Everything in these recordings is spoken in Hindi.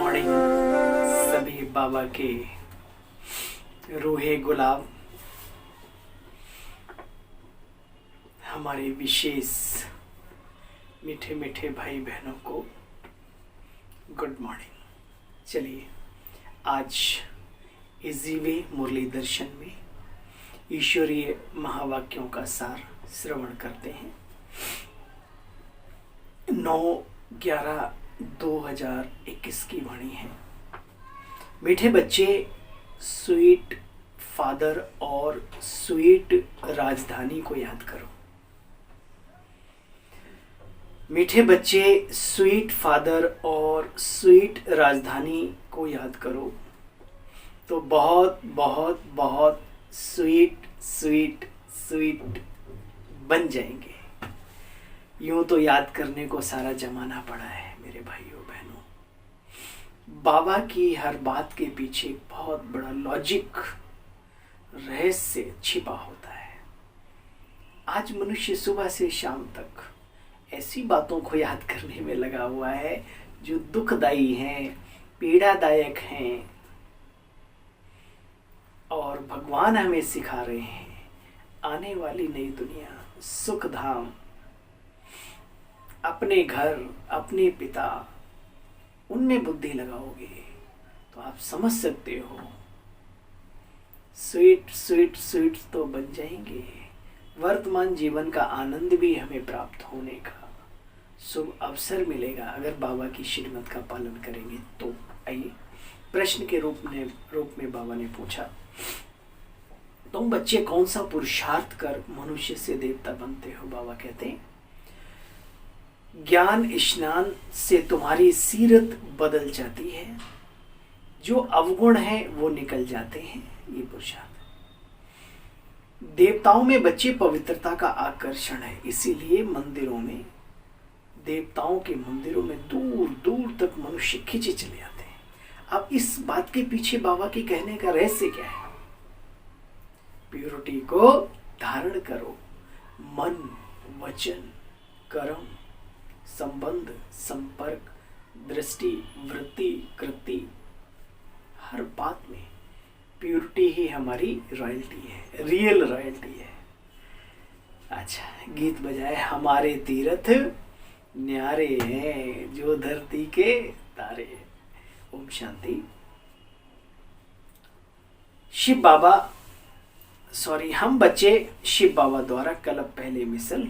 मॉर्निंग सभी बाबा के रूहे गुलाब, हमारे विशेष मीठे मीठे भाई बहनों को गुड मॉर्निंग। चलिए आज इजी वे मुरली दर्शन में ईश्वरीय महावाक्यों का सार श्रवण करते हैं। 9/11/2021 की वाणी है। मीठे बच्चे, स्वीट फादर और स्वीट राजधानी को याद करो। मीठे बच्चे, स्वीट फादर और स्वीट राजधानी को याद करो तो बहुत बहुत बहुत स्वीट स्वीट स्वीट बन जाएंगे। यूं तो याद करने को सारा जमाना पड़ा है मेरे भाइयों बहनों। बाबा की हर बात के पीछे बहुत बड़ा लॉजिक, रहस्य छिपा होता है। आज मनुष्य सुबह से शाम तक ऐसी बातों को याद करने में लगा हुआ है जो दुखदायी हैं, पीड़ादायक हैं, और भगवान हमें सिखा रहे हैं आने वाली नई दुनिया, सुख धाम, अपने घर, अपने पिता, उनमें बुद्धि लगाओगे तो आप समझ सकते हो स्वीट स्वीट स्वीट तो बन जाएंगे। वर्तमान जीवन का आनंद भी हमें प्राप्त होने का शुभ अवसर मिलेगा अगर बाबा की श्रीमत का पालन करेंगे तो। आइए, प्रश्न के रूप में बाबा ने पूछा, तुम बच्चे कौन सा पुरुषार्थ कर मनुष्य से देवता बनते हो? बाबा कहते हैं ज्ञान स्नान से तुम्हारी सीरत बदल जाती है, जो अवगुण है वो निकल जाते हैं। ये पुरुषार्थ। देवताओं में बच्चे पवित्रता का आकर्षण है, इसीलिए मंदिरों में, देवताओं के मंदिरों में दूर दूर तक मनुष्य खिंचे चले आते हैं। अब इस बात के पीछे बाबा के कहने का रहस्य क्या है? प्योरिटी को धारण करो। मन, वचन, कर्म, संबंध, संपर्क, दृष्टि, वृत्ति, कृति, हर बात में प्योरिटी ही हमारी रॉयल्टी है, रियल रॉयल्टी है। अच्छा, गीत बजाए, हमारे तीर्थ न्यारे हैं जो धरती के तारे। ओम शांति। शिव बाबा हम बच्चे शिव बाबा द्वारा कल्प पहले मिसल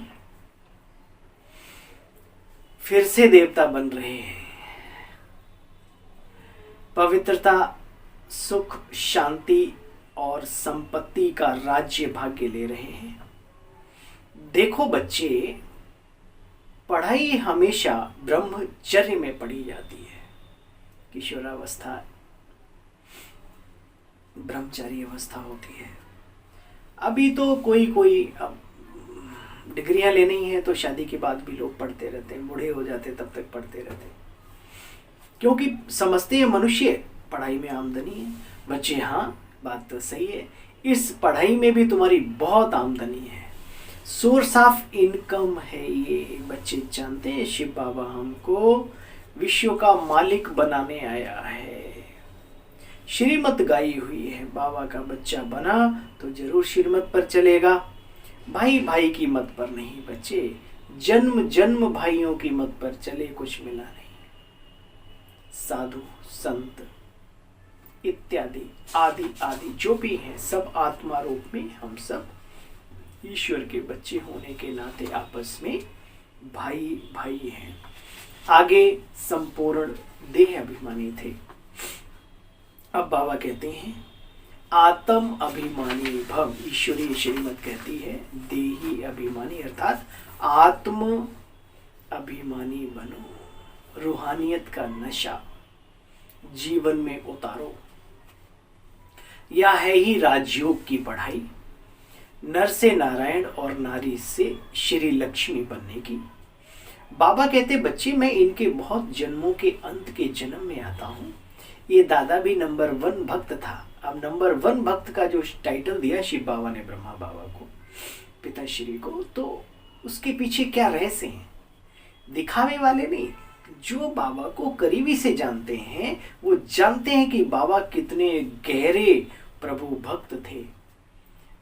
फिर से देवता बन रहे हैं। पवित्रता, सुख, शांति और संपत्ति का राज्य भाग्य ले रहे हैं। देखो बच्चे, पढ़ाई हमेशा ब्रह्मचर्य में पढ़ी जाती है। किशोरावस्था ब्रह्मचारी अवस्था होती है। अभी तो कोई अब डिग्रियां लेनी है तो शादी के बाद भी लोग पढ़ते रहते हैं, बूढ़े हो जाते तब तक पढ़ते रहते हैं, क्योंकि समझते हैं मनुष्य पढ़ाई में आमदनी है। बच्चे, हाँ बात तो सही है, इस पढ़ाई में भी तुम्हारी बहुत आमदनी है, सोर्स ऑफ इनकम है ये। बच्चे जानते हैं शिव बाबा हमको विश्व का मालिक बनाने आया है। श्रीमत गाई हुई है, बाबा का बच्चा बना तो जरूर श्रीमत पर चलेगा। भाई भाई की मत पर नहीं बच्चे, जन्म जन्म भाइयों की मत पर चले, कुछ मिला नहीं। साधु, संत इत्यादि आदि आदि जो भी हैं, सब आत्मा रूप में हम सब ईश्वर के बच्चे होने के नाते आपस में भाई भाई हैं। आगे संपूर्ण देह अभिमानी थे। अब बाबा कहते हैं आत्म अभिमानी भव। ईश्वरीय श्रीमत कहती है देही अभिमानी अर्थात आत्म अभिमानी बनो। रूहानियत का नशा जीवन में उतारो। यह है ही राजयोग की पढ़ाई, नर से नारायण और नारी से श्री लक्ष्मी बनने की। बाबा कहते बच्चे, मैं इनके बहुत जन्मों के अंत के जन्म में आता हूँ। ये दादा भी नंबर 1 भक्त था। अब नंबर 1 भक्त का जो टाइटल दिया शिव बाबा ने ब्रह्मा बाबा को, पिताश्री को, तो उसके पीछे क्या रहस्य हैं? दिखावे वाले नहीं, जो बाबा को करीबी से जानते हैं वो जानते हैं कि बाबा कितने गहरे प्रभु भक्त थे।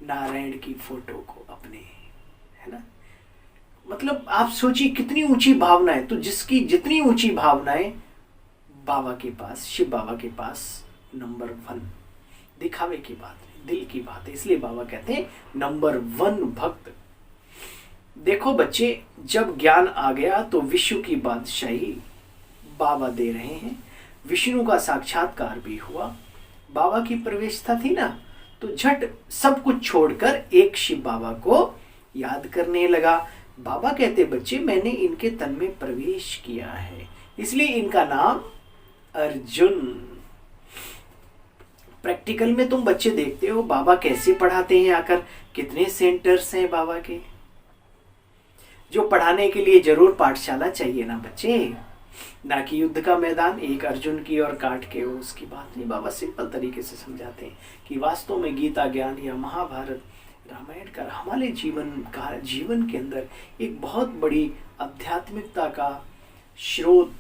नारायण की फोटो को अपने, है ना, मतलब आप सोचिए कितनी ऊंची भावनाएं। तो जिसकी जितनी ऊंची भावनाएं बाबा के पास, शिव बाबा के पास नंबर 1। दिखावे की बात नहीं, दिल की बात है, इसलिए बाबा कहते हैं नंबर 1 भक्त। देखो बच्चे, जब ज्ञान आ गया तो विश्व की बादशाही बाबा दे रहे हैं। विष्णु का साक्षात्कार भी हुआ, बाबा की प्रवेशता थी ना, तो झट सब कुछ छोड़कर एक शिव बाबा को याद करने लगा। बाबा कहते बच्चे मैंने इनके तन में प्रवेश किया है, इसलिए इनका नाम अर्जुन। प्रैक्टिकल में तुम बच्चे देखते हो बाबा कैसे पढ़ाते हैं आकर, कितने सेंटर्स हैं बाबा के। जो पढ़ाने के लिए जरूर पाठशाला चाहिए ना बच्चे, ना कि युद्ध का मैदान एक अर्जुन की और काट के वो उसकी बात नहीं। बाबा सिंपल तरीके से समझाते हैं कि वास्तव में गीता ज्ञान या महाभारत रामायण का हमारे जीवन के अंदर एक बहुत बड़ी आध्यात्मिकता का स्रोत,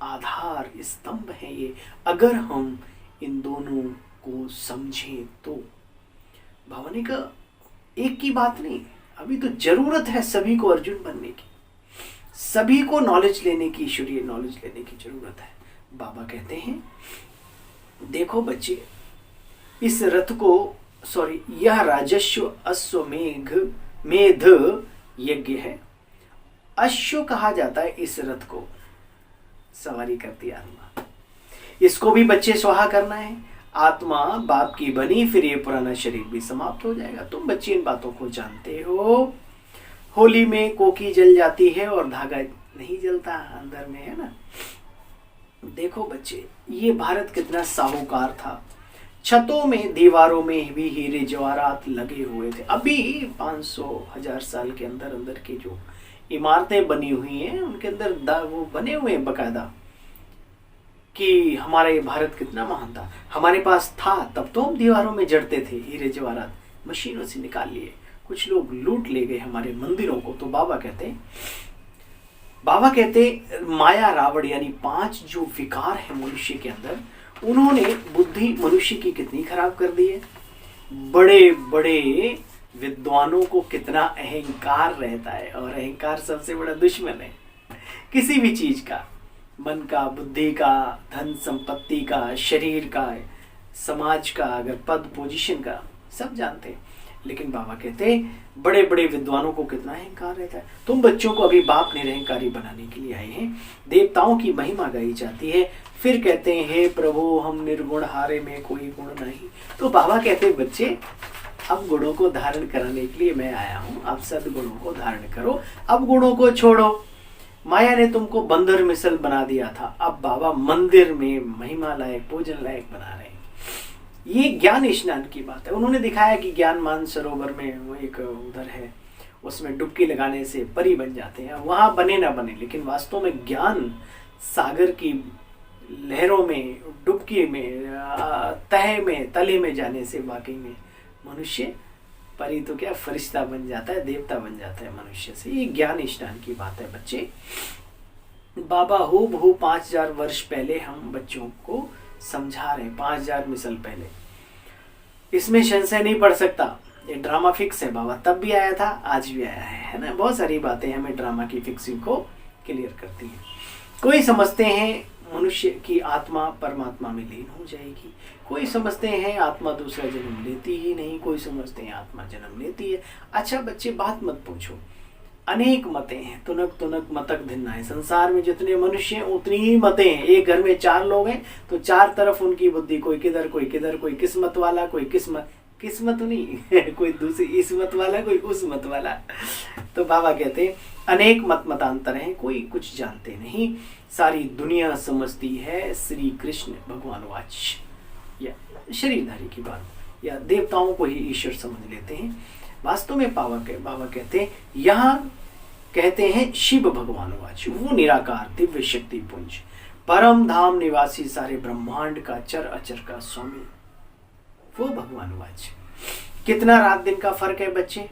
आधार, स्तंभ है ये। अगर हम इन दोनों को समझें तो भवानी का एक की बात नहीं, अभी तो जरूरत है सभी को अर्जुन बनने की, सभी को नॉलेज लेने की, ईश्वरीय नॉलेज लेने की जरूरत है। बाबा कहते हैं देखो बच्चे, इस रथ को यह राजस्व अश्वमेघ मेध यज्ञ है। अश्व कहा जाता है इस रथ को, सवारी करती आत्मा। इसको भी बच्चे स्वाहा करना है। आत्मा बाप की बनी, फिर ये पुराना शरीर भी समाप्त हो जाएगा। तुम बच्चे इन बातों को जानते हो। होली में कोकी जल जाती है और धागा नहीं जलता अंदर में, है ना। देखो बच्चे, ये भारत कितना साहूकार था। छतों में, दीवारों में भी हीरे जवाहरात लगे हुए थे। अभी 500,000 साल के अंदर अंदर की जो इमारतें बनी हुई हैं उनके अंदर वो बने हुए हैं बकायदा कि हमारा ये भारत कितना महान था। हमारे पास था तब तो हम दीवारों में जड़ते थे हीरे जवाहरात, मशीनों से निकाल लिए। कुछ लोग लूट ले गए हमारे मंदिरों को। तो बाबा कहते माया रावण यानी 5 जो विकार है मनुष्य के अंदर, उन्होंने बुद्धि मनुष्य की कितनी खराब कर दी है। बड़े बड़े विद्वानों को कितना अहंकार रहता है, और अहंकार सबसे बड़ा दुश्मन है किसी भी चीज का, मन का, बुद्धि का, धन संपत्ति का, शरीर का, समाज का, अगर पद पोजीशन का, सब जानते हैं। लेकिन बाबा कहते बड़े बड़े विद्वानों को कितना अहंकार रहता है। तुम बच्चों को अभी बाप निरहंकारी बनाने के लिए आए हैं। देवताओं की महिमा गाई जाती है, फिर कहते हैं हे प्रभु हम निर्गुण, हारे में कोई गुण नहीं। तो बाबा कहते बच्चे अब गुणों को धारण कराने के लिए मैं आया हूँ, आप सद्गुणों को धारण करो, अब गुणों को छोड़ो। माया ने तुमको बंदर मिसल बना दिया था, अब बाबा मंदिर में महिमा लायक, पूजन लायक बना रहे हैं। ये ज्ञान स्नान की बात है। उन्होंने दिखाया कि ज्ञान मान सरोवर में वो एक उधर है, उसमें डुबकी लगाने से परी बन जाते हैं। वहां बने ना बने, लेकिन वास्तव में ज्ञान सागर की लहरों में, डुबकी में, तह में, तले में जाने से वाकई में मनुष्य परी तो क्या फरिश्ता बन जाता है, देवता बन जाता है मनुष्य से। ये ज्ञान स्नान की बात है बच्चे। बाबा हूबहू 5000 वर्ष पहले हम बच्चों को समझा रहे हैं, 5000 मिसल पहले। इसमें संशय नहीं पड़ सकता, ये ड्रामा फिक्स है। बाबा तब भी आया था, आज भी आया है ना। बहुत सारी बातें हमें ड्रामा की फिक्सिंग को क्लियर करती हैं। कोई समझते हैं मनुष्य की आत्मा परमात्मा में लीन हो जाएगी, कोई समझते हैं आत्मा दूसरा जन्म लेती ही नहीं, कोई समझते हैं आत्मा जन्म लेती है। अच्छा बच्चे बात मत पूछो, अनेक मतें हैं, तुनक तुनक मतक भिन्ना है। संसार में जितने मनुष्य हैं उतनी ही मतें हैं। एक घर में 4 लोग हैं तो 4 तरफ उनकी बुद्धि, कोई किधर कोई किधर, कोई किस्मत वाला, कोई किस्मत नहीं कोई दूसरी इस मत वाला, कोई उस मत वाला। तो बाबा कहते हैं अनेक मत मतांतर हैं, कोई कुछ जानते नहीं, सारी दुनिया समझती है श्री कृष्ण भगवान वाच, या शरीरधारी की बात, या देवताओं को ही ईश्वर समझ लेते हैं। वास्तव में बाबा कहते हैं, यहाँ कहते हैं शिव भगवान वाच, वो निराकार दिव्य शक्ति पुंज, परम धाम निवासी, सारे ब्रह्मांड का चर अचर का स्वामी, वो भगवान वाच। कितना रात दिन का फर्क है बच्चे।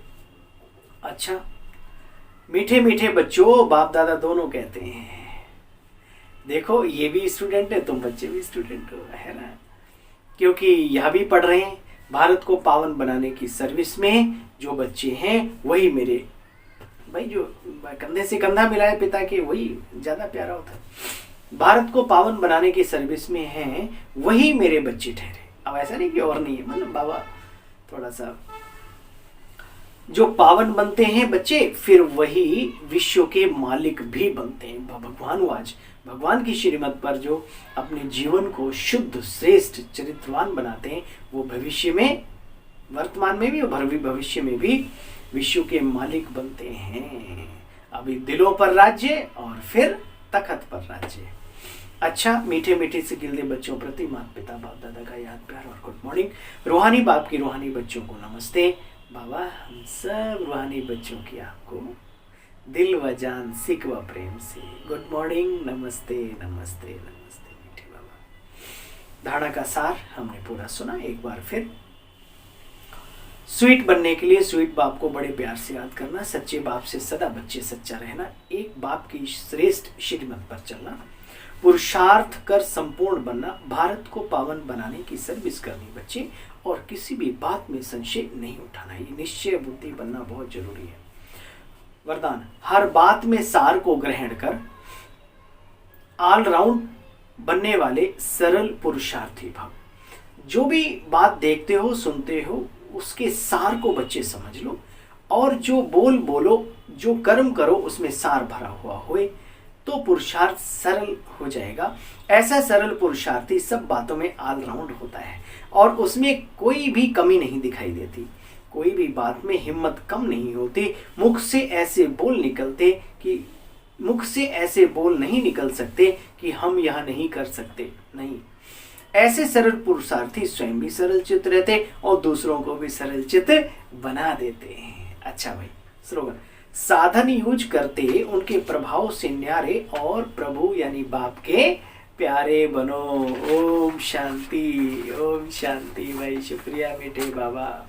अच्छा मीठे मीठे बच्चों, बाप दादा दोनों कहते हैं देखो ये भी स्टूडेंट है, तुम बच्चे भी स्टूडेंट हो, है ना। क्योंकि यह भी पढ़ रहे हैं भारत को पावन बनाने की सर्विस में जो बच्चे हैं वही मेरे भाई, जो कंधे से कंधा मिलाए पिता के वही ज्यादा प्यारा होता है। भारत को पावन बनाने की सर्विस में हैं वही मेरे बच्चे ठहरे। अब ऐसा नहीं कि और नहीं है, मतलब बाबा थोड़ा सा जो पावन बनते हैं बच्चे फिर वही विश्व के मालिक भी बनते हैं। भगवान आज भगवान की श्रीमत पर जो अपने जीवन को शुद्ध श्रेष्ठ चरित्रवान बनाते हैं वो भविष्य में, वर्तमान में भी और भविष्य में भी विश्व के मालिक बनते हैं। अभी दिलों पर राज्य और फिर तखत पर राज्य। अच्छा, मीठे मीठे से गिलदे बच्चों प्रति माता पिता बाप दादा का याद प्यार और गुड मॉर्निंग। रूहानी बाप की रूहानी बच्चों को नमस्ते। बाबा हम सब रूहानी बच्चों की आपको दिल व जान सिक व प्रेम से गुड मॉर्निंग, नमस्ते नमस्ते नमस्ते मीठे बाबा। धारणा का सार हमने पूरा सुना, एक बार फिर स्वीट बनने के लिए स्वीट बाप को बड़े प्यार से याद करना, सच्चे बाप से सदा बच्चे सच्चा रहना, एक बाप की श्रेष्ठ श्रीमत पर चलना, पुरुषार्थ कर संपूर्ण बनना, भारत को पावन बनाने की सर्विस करनी बच्चे, और किसी भी बात में संशय नहीं उठाना। ये निश्चय बुद्धि बनना बहुत जरूरी है। वरदान, हर बात में सार को ग्रहण कर ऑलराउंड बनने वाले सरल पुरुषार्थी भव। जो भी बात देखते हो सुनते हो उसके सार को बच्चे समझ लो, और जो बोलो जो कर्म करो उसमें सार भरा हुआ होए तो पुरुषार्थ सरल हो जाएगा। ऐसा सरल पुरुषार्थी सब बातों में ऑलराउंड होता है और उसमें कोई भी कमी नहीं दिखाई देती, कोई भी बात में हिम्मत कम नहीं होती। मुख से ऐसे बोल नहीं निकल सकते कि हम यह नहीं कर सकते, नहीं। ऐसे सरल पुरुषार्थी स्वयं भी सरल चित्त रहते और दूसरों को भी सरल चित्त बना देते हैं। अच्छा भाई, स्लोगन, साधन यूज करते उनके प्रभाव से न्यारे और प्रभु यानी बाप के प्यारे बनो। ओम शांति भाई, शुक्रिया मीठे बाबा।